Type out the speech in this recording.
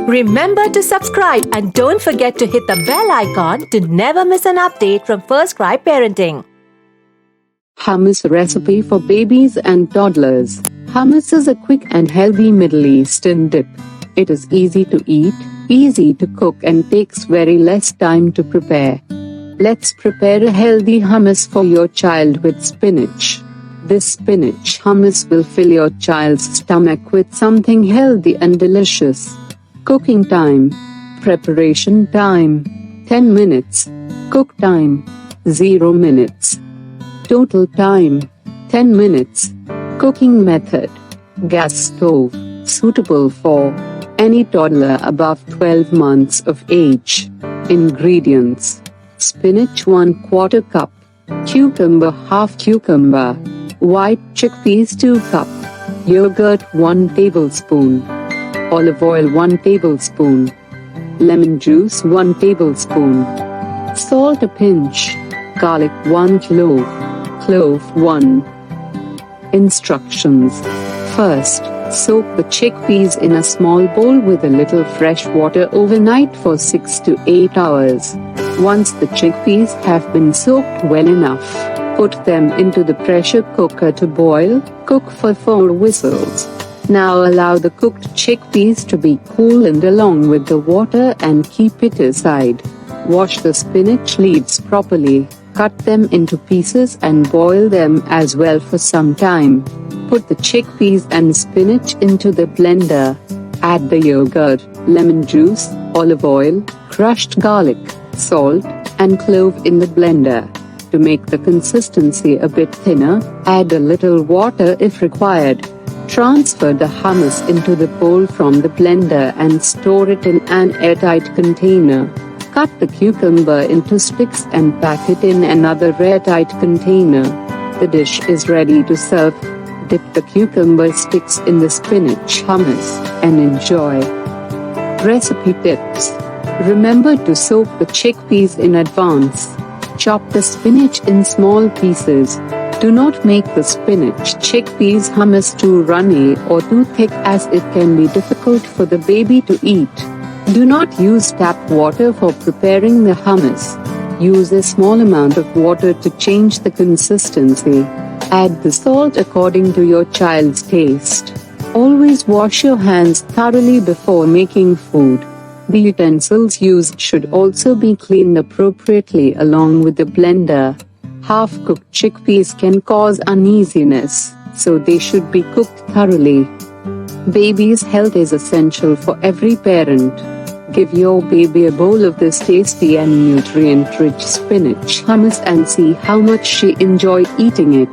Remember to subscribe and don't forget to hit the bell icon to never miss an update from First Cry Parenting. Hummus recipe for babies and toddlers. Hummus is a quick and healthy Middle Eastern dip. It is easy to eat, easy to cook and takes very less time to prepare. Let's prepare a healthy hummus for your child with spinach. This spinach hummus will fill your child's stomach with something healthy and delicious. Cooking time. Preparation time 10 minutes. Cook time 0 minutes. Total time 10 minutes. Cooking method. Gas stove, suitable for any toddler above 12 months of age. Ingredients: spinach 1/4 cup, cucumber half cucumber, white chickpeas 2 cup, yogurt 1 tablespoon, olive oil 1 tablespoon, lemon juice 1 tablespoon, salt a pinch, garlic 1 clove 1. Instructions. First, soak the chickpeas in a small bowl with a little fresh water overnight for 6 to 8 hours. Once the chickpeas have been soaked well enough, put them into the pressure cooker to boil. Cook for 4 whistles. Now allow the cooked chickpeas to be cooled along with the water and keep it aside. Wash the spinach leaves properly. Cut them into pieces and boil them as well for some time. Put the chickpeas and spinach into the blender. Add the yogurt, lemon juice, olive oil, crushed garlic, salt, and clove in the blender. To make the consistency a bit thinner, add a little water if required. Transfer the hummus into the bowl from the blender and store it in an airtight container. Cut the cucumber into sticks and pack it in another airtight container. The dish is ready to serve. Dip the cucumber sticks in the spinach hummus and enjoy. Recipe tips. Remember to soak the chickpeas in advance. Chop the spinach in small pieces. Do not make the spinach chickpeas hummus too runny or too thick, as it can be difficult for the baby to eat. Do not use tap water for preparing the hummus. Use a small amount of water to change the consistency. Add the salt according to your child's taste. Always wash your hands thoroughly before making food. The utensils used should also be cleaned appropriately along with the blender. Half-cooked chickpeas can cause uneasiness, so they should be cooked thoroughly. Baby's health is essential for every parent. Give your baby a bowl of this tasty and nutrient-rich spinach hummus and see how much she enjoyed eating it.